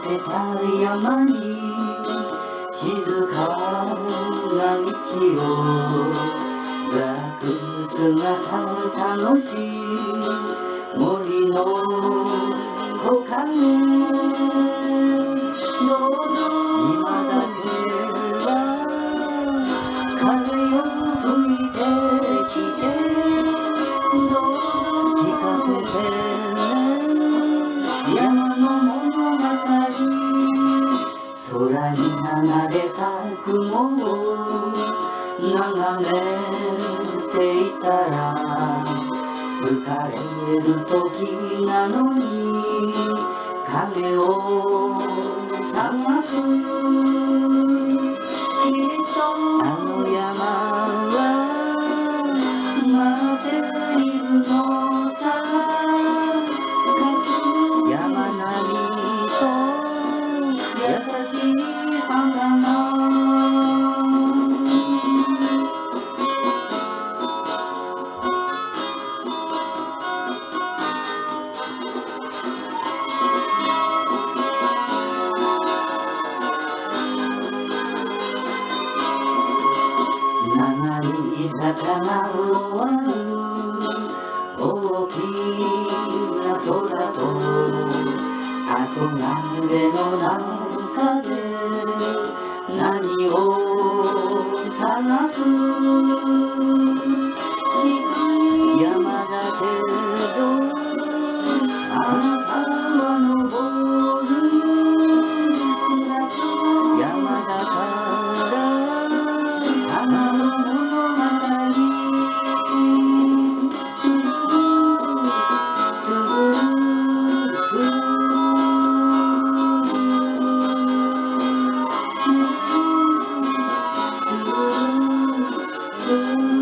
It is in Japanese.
てた山に静かな道をザク姿楽しい森の木陰どうぞ今だけは風よ吹いてきてどうぞ聞かせてね山の物語空に流れた雲を眺めていたら疲れる時なのに影を探すきっとあの山は待っているのさ霞む山並みと優しい花が長い坂が終わる大きな空と憧れの中で何を探す低い山だけどあなたは登る夏の山だから花の物語トゥルルトゥルル